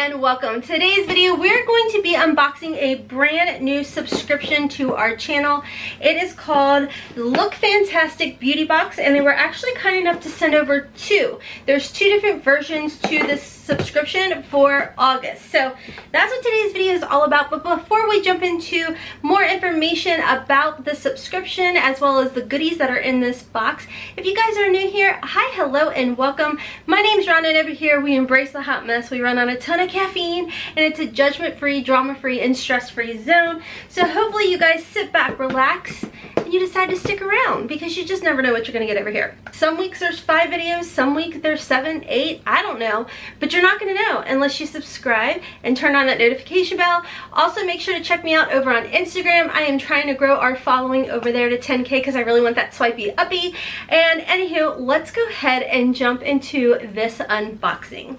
and welcome. Today's video we're going to be unboxing a brand new subscription to our channel. It is called Look Fantastic Beauty Box, and they were actually kind enough to send over two. There's two different versions to this subscription for August. So that's what today's video is all about. But before we jump into more information about the subscription as well as the goodies that are in this box, if you guys are new here, hi, hello, and welcome. My name's Rhonda, and over here we embrace the hot mess. We run on a ton of caffeine, and it's a judgment-free, drama-free, and stress-free zone. So hopefully you guys sit back, relax, and you decide to stick around, because you just never know what you're gonna get over here. Some weeks there's 5 videos, some weeks there's 7, 8, I don't know, but you're not gonna know unless you subscribe and turn on that notification bell. Also, make sure to check me out over on Instagram. I am trying to grow our following over there to 10K because I really want that swipey uppy. And anywho, let's go ahead and jump into this unboxing.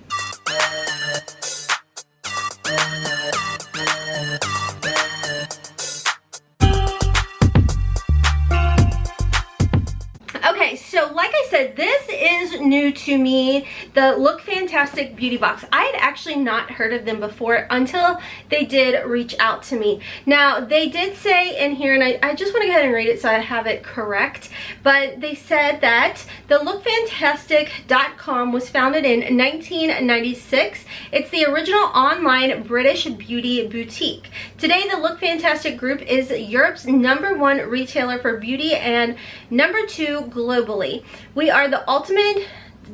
Okay, so like I said, this is new to me, the Look Fantastic Beauty Box. I had actually not heard of them before until they did reach out to me. Now, they did say in here, and I just want to go ahead and read it so I have it correct, but they said that the lookfantastic.com was founded in 1996. It's the original online British beauty boutique. Today, the Look Fantastic Group is Europe's #1 retailer for beauty and #2 globally. We are the ultimate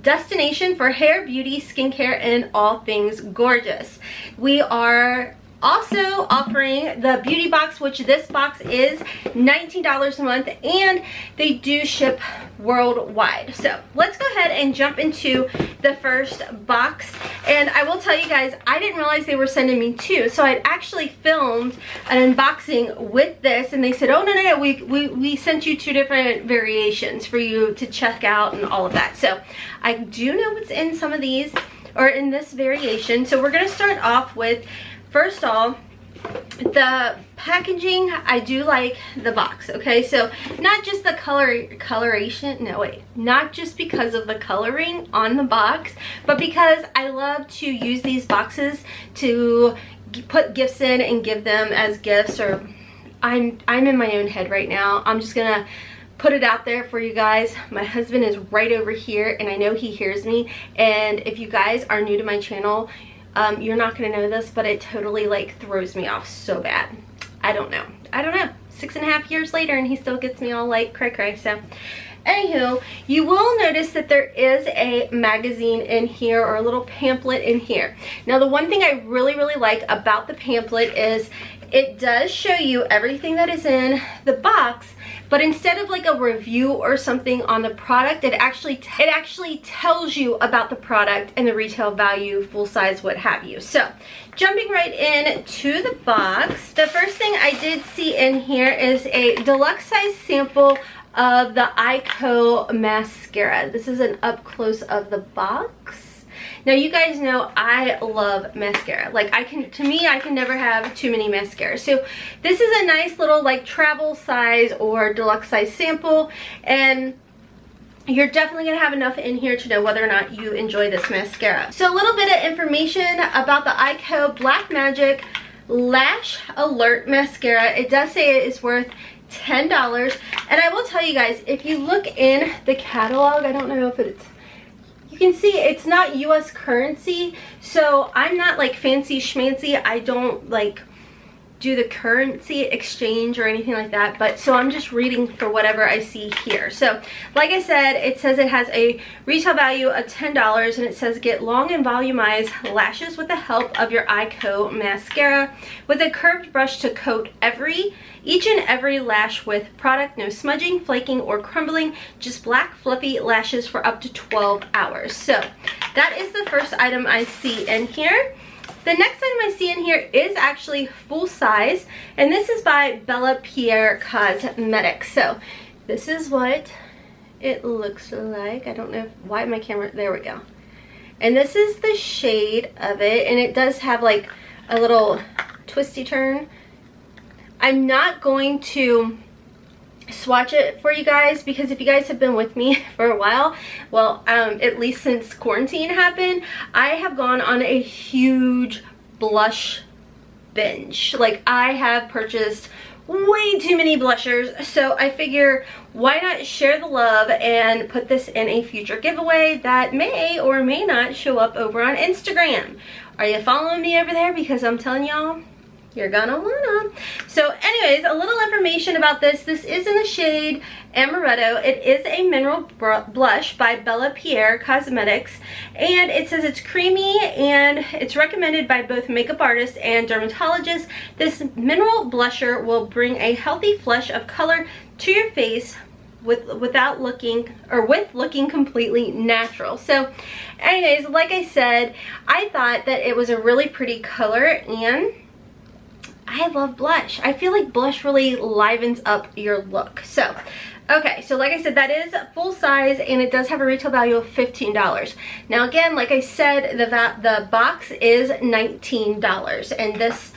destination for hair, beauty, skincare, and all things gorgeous. We are also offering the beauty box, which this box is $19 a month, and they do ship worldwide. So let's go ahead and jump into the first box. And I will tell you guys, I didn't realize they were sending me two, so I'd actually filmed an unboxing with this, and they said, oh no, we sent you 2 different variations for you to check out and all of that. So I do know what's in some of these, or in this variation. So we're gonna start off with, first off, the packaging. I do like the box, okay? So not just the coloration, no wait, not just because of the coloring on the box, but because I love to use these boxes to put gifts in and give them as gifts, or I'm in my own head right now. I'm just gonna put it out there for you guys. My husband is right over here, and I know he hears me, and if you guys are new to my channel, you're not gonna know this, but it totally like throws me off so bad. I don't know 6.5 years later, and he still gets me all like cray. So anywho, you will notice that there is a magazine in here, or a little pamphlet in here. Now, the one thing I really like about the pamphlet is it does show you everything that is in the box, but instead of like a review or something on the product, it actually tells you about the product and the retail value, full size, what have you. So jumping right in to the box, the first thing I did see in here is a deluxe size sample of the ICO mascara. This is an up close of the box. Now, you guys know I love mascara. Like, to me, I can never have too many mascaras. So this is a nice little like travel size or deluxe size sample, and you're definitely gonna have enough in here to know whether or not you enjoy this mascara. So a little bit of information about the ICO Black Magic Lash Alert Mascara. It does say it is worth $10, and I will tell you guys, if you look in the catalog, I don't know if it's, you can see it's not US currency, so I'm not like fancy schmancy. I don't like do the currency exchange or anything like that, but so I'm just reading for whatever I see here. So like I said, it says it has a retail value of $10, and it says get long and volumized lashes with the help of your ICO mascara with a curved brush to coat each and every lash with product. No smudging, flaking, or crumbling, just black fluffy lashes for up to 12 hours. So that is the first item I see in here. The next item I see in here is actually full size, and this is by Bella Pierre Cosmetics. So this is what it looks like. I don't know why my camera, there we go. And this is the shade of it, and it does have like a little twisty turn. I'm not going to swatch it for you guys, because if you guys have been with me for a while, well, at least since quarantine happened, I have gone on a huge blush binge. Like, I have purchased way too many blushers, so I figure why not share the love and put this in a future giveaway that may or may not show up over on Instagram. Are you following me over there? Because I'm telling y'all, you're gonna wanna. So anyways, a little information about this. This is in the shade Amaretto. It is a mineral blush by Bella Pierre Cosmetics, and it says it's creamy and it's recommended by both makeup artists and dermatologists. This mineral blusher will bring a healthy flush of color to your face with looking completely natural. So anyways, like I said, I thought that it was a really pretty color, and I love blush. I feel like blush really livens up your look. So, okay, so like I said, that is full size, and it does have a retail value of $15. Now again, like I said, the box is $19, and this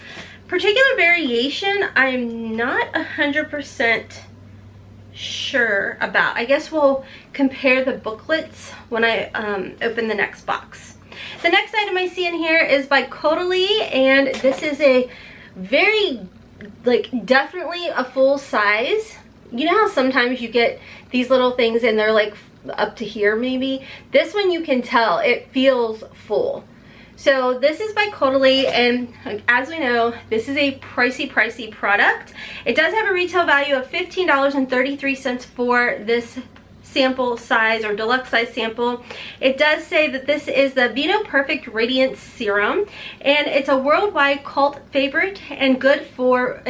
particular variation, I'm not 100% sure about. I guess we'll compare the booklets when I open the next box. The next item I see in here is by Caudalie, and this is a very, like, definitely a full size. You know how sometimes you get these little things and they're like up to here maybe? This one, you can tell it feels full. So this is by Caudalie, and as we know, this is a pricey product. It does have a retail value of $15.33 for this sample size or deluxe size sample. It does say that this is the Vino Perfect Radiance Serum, and it's a worldwide cult favorite and for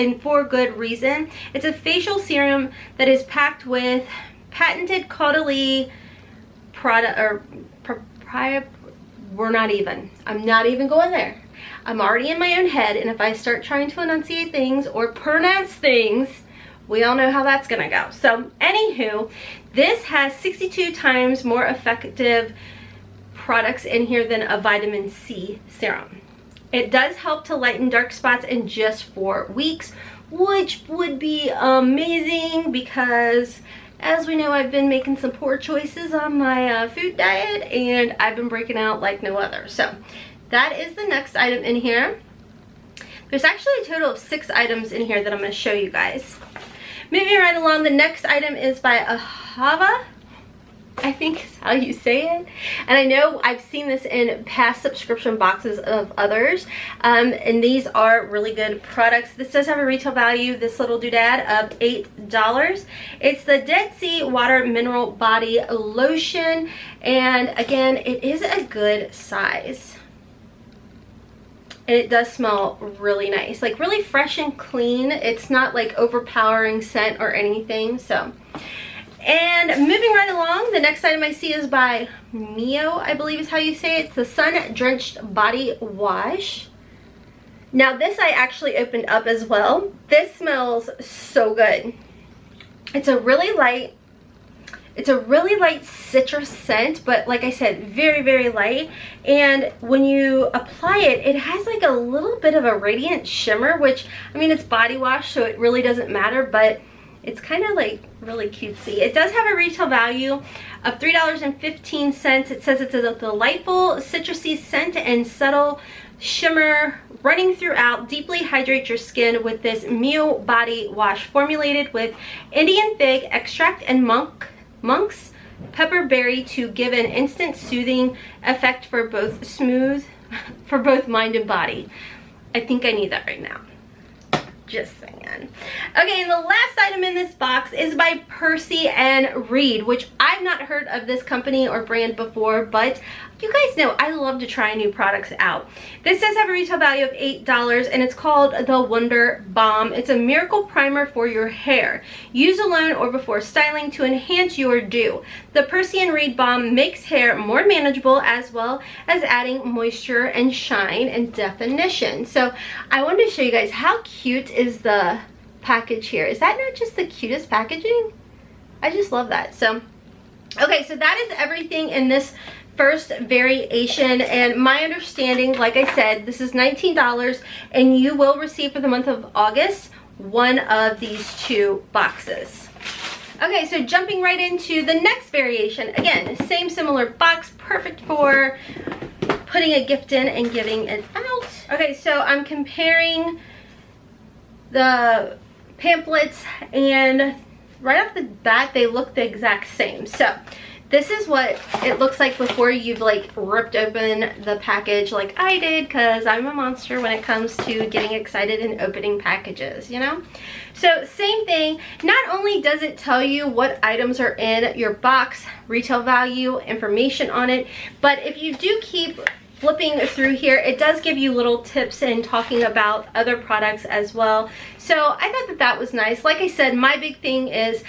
good reason. It's a facial serum that is packed with patented Caudalie product or I'm not even going there. I'm already in my own head, and if I start trying to enunciate things or pronounce things, we all know how that's gonna go. So anywho, this has 62 times more effective products in here than a vitamin C serum. It does help to lighten dark spots in just 4 weeks, which would be amazing because, as we know, I've been making some poor choices on my food diet, and I've been breaking out like no other. So that is the next item in here. There's actually a total of 6 items in here that I'm going to show you guys. Moving right along, the next item is by Ahava, I think is how you say it. And I know I've seen this in past subscription boxes of others. And these are really good products. This does have a retail value, this little doodad, of $8. It's the Dead Sea Water Mineral Body Lotion. And again, it is a good size. And it does smell really nice, like really fresh and clean. It's not like overpowering scent or anything. So, and moving right along, the next item I see is by Mio, I believe is how you say it. It's the Sun Drenched Body Wash. Now this I actually opened up as well. This smells so good. It's a really light citrus scent, but like I said, very light. And when you apply it, it has like a little bit of a radiant shimmer, which, I mean, it's body wash, so it really doesn't matter, but it's kind of like really cutesy. It does have a retail value of $3.15. It says it's a delightful citrusy scent and subtle shimmer running throughout. Deeply hydrate your skin with this Mio body wash, formulated with Indian fig extract and monk's pepperberry to give an instant soothing effect for both mind and body. I think I need that right now. Just saying. Okay, and the last item in this box is by Percy and Reed, which I've not heard of this company or brand before, but you guys know I love to try new products out. This does have a retail value of $8, and it's called the Wonder Balm. It's a miracle primer for your hair. Use alone or before styling to enhance your dew. The Percy and Reed Balm makes hair more manageable, as well as adding moisture and shine and definition. So I wanted to show you guys how cute is the package here. Is that not just the cutest packaging? I just love that. So okay, so that is everything in this first variation, and my understanding, like I said, this is $19, and you will receive for the month of August one of these 2 boxes. Okay, so jumping right into the next variation. Again, same similar box, perfect for putting a gift in and giving it out. Okay, so I'm comparing the pamphlets, and right off the bat they look the exact same. So this is what it looks like before you've like ripped open the package like I did, because I'm a monster when it comes to getting excited and opening packages, you know? So same thing, not only does it tell you what items are in your box, retail value, information on it, but if you do keep flipping through here, it does give you little tips and talking about other products as well. So I thought that that was nice. Like I said, my big thing is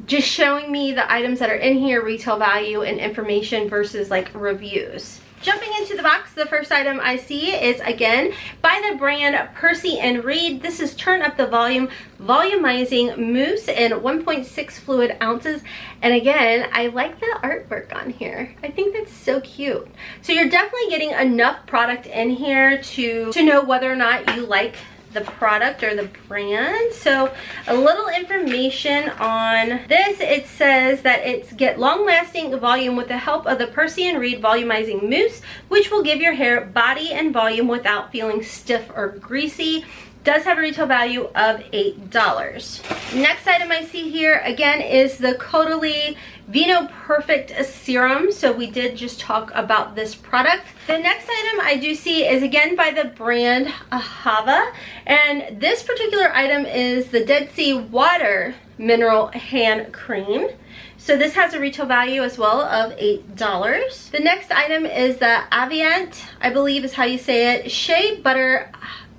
just showing me the items that are in here, retail value and information versus like reviews. Jumping into the box, the first item I see is again by the brand Percy and Reed. This is Turn Up the Volume Volumizing Mousse in 1.6 fluid ounces. And again, I like the artwork on here. I think that's so cute. So you're definitely getting enough product in here to know whether or not you like the product or the brand. So a little information on this. It says that it's get long-lasting volume with the help of the Percy and Reed volumizing mousse, which will give your hair body and volume without feeling stiff or greasy. Does have a retail value of $8. Next item I see here again is the Caudalie Vino Perfect Serum. So we did just talk about this product. The next item I do see is again by the brand Ahava, and this particular item is the Dead Sea Water Mineral Hand Cream. So this has a retail value as well of $8. The next item is the Aviant, I believe is how you say it, Shea Butter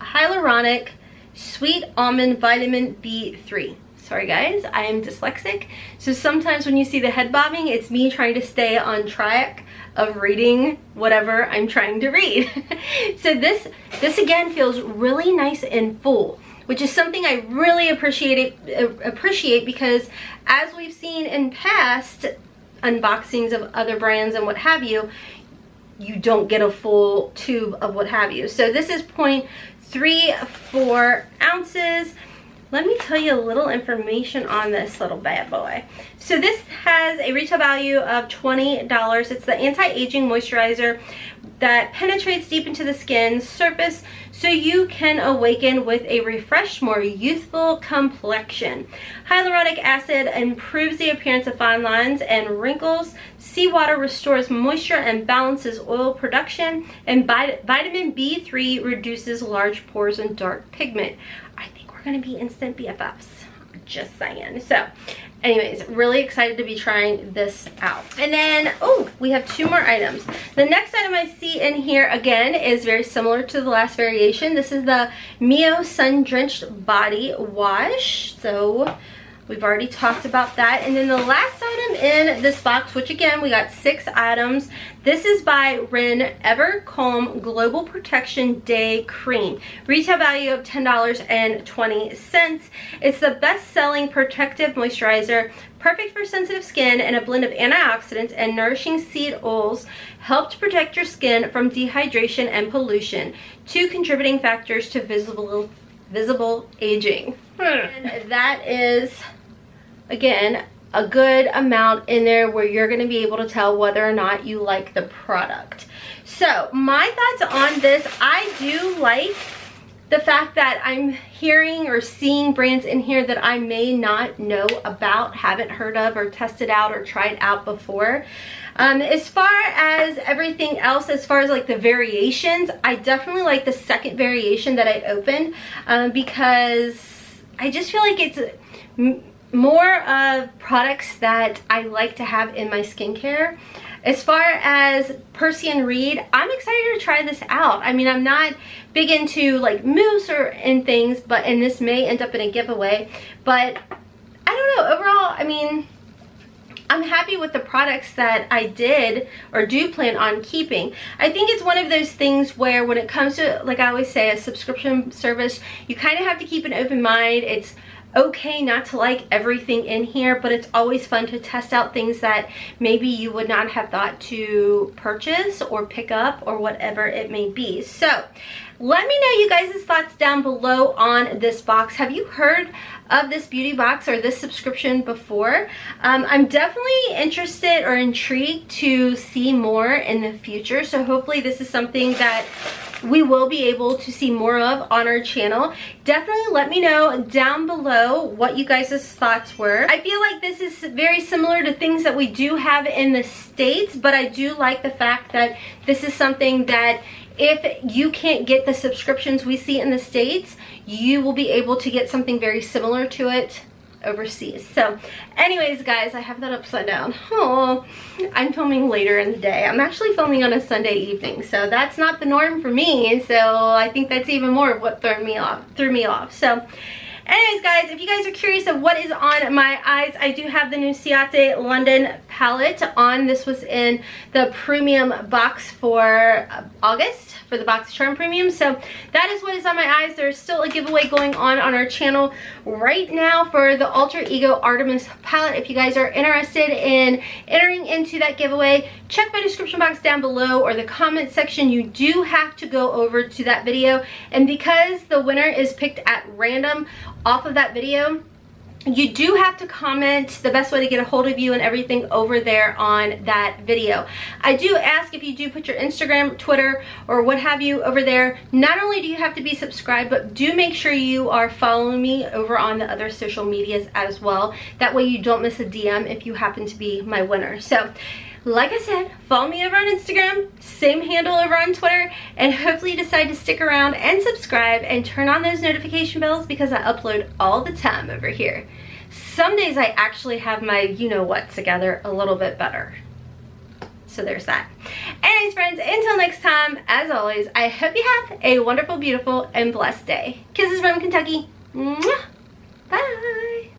Hyaluronic Sweet Almond Vitamin B3. Sorry guys, I am dyslexic, so sometimes when you see the head bobbing, it's me trying to stay on track of reading whatever I'm trying to read. So this again feels really nice and full, which is something I really appreciate because as we've seen in past unboxings of other brands and what have you, you don't get a full tube of what have you. So this is 0.34 ounces. Let me tell you a little information on this little bad boy. So this has a retail value of $20. It's the anti-aging moisturizer that penetrates deep into the skin surface so you can awaken with a refreshed, more youthful complexion. Hyaluronic acid improves the appearance of fine lines and wrinkles. Seawater restores moisture and balances oil production. And vitamin B3 reduces large pores and dark pigment. I think we're gonna be instant BFFs, just saying. So anyways, really excited to be trying this out. And then, oh, we have two more items. The next item I see in here again is very similar to the last variation. This is the Mio Sun Drenched Body Wash. So we've already talked about that. And then the last item in this box, which again, we got 6 items. This is by Ren Ever Calm Global Protection Day Cream. Retail value of $10.20. It's the best-selling protective moisturizer, perfect for sensitive skin, and a blend of antioxidants and nourishing seed oils help to protect your skin from dehydration and pollution, 2 contributing factors to visible aging. And that is, again, a good amount in there where you're going to be able to tell whether or not you like the product. So my thoughts on this, I do like the fact that I'm hearing or seeing brands in here that I may not know about, haven't heard of or tested out or tried out before. As far as everything else, as far as like the variations, I definitely like the second variation that I opened because I just feel like it's more of products that I like to have in my skincare. As far as Percy and Reed, I'm excited to try this out. I mean, I'm not big into like mousse and things, and this may end up in a giveaway, but I don't know. Overall, I mean, I'm happy with the products that I did or do plan on keeping. I think it's one of those things where when it comes to, like I always say, a subscription service, you kind of have to keep an open mind. It's okay not to like everything in here, but it's always fun to test out things that maybe you would not have thought to purchase or pick up or whatever it may be. So let me know you guys' thoughts down below on this box. Have you heard of this beauty box or this subscription before? I'm definitely interested or intrigued to see more in the future, so hopefully this is something that we will be able to see more of on our channel. Definitely let me know down below what you guys' thoughts were. I feel like this is very similar to things that we do have in the States, but I do like the fact that this is something that if you can't get the subscriptions we see in the States, you will be able to get something very similar to it overseas. So anyways guys, I have that upside down. Oh, I'm filming later in the day. I'm actually filming on a Sunday evening, so that's not the norm for me, so I think that's even more of what threw me off. So anyways guys, if you guys are curious of what is on my eyes, I do have the new Ciate London palette on. This was in the premium box for August, for the BoxyCharm Premium. So that is what is on my eyes. There's still a giveaway going on our channel right now for the Alter Ego Artemis palette. If you guys are interested in entering into that giveaway, check my description box down below or the comment section. You do have to go over to that video, and because the winner is picked at random off of that video, you do have to comment the best way to get a hold of you and everything over there on that video. I do ask if you do put your Instagram, Twitter, or what have you over there, not only do you have to be subscribed, but do make sure you are following me over on the other social medias as well. That way you don't miss a DM if you happen to be my winner. So like I said, follow me over on Instagram, same handle over on Twitter, and hopefully you decide to stick around and subscribe and turn on those notification bells because I upload all the time over here. Some days I actually have my you-know-what together a little bit better. So there's that. Anyways friends, until next time, as always, I hope you have a wonderful, beautiful, and blessed day. Kisses from Kentucky. Mwah! Bye!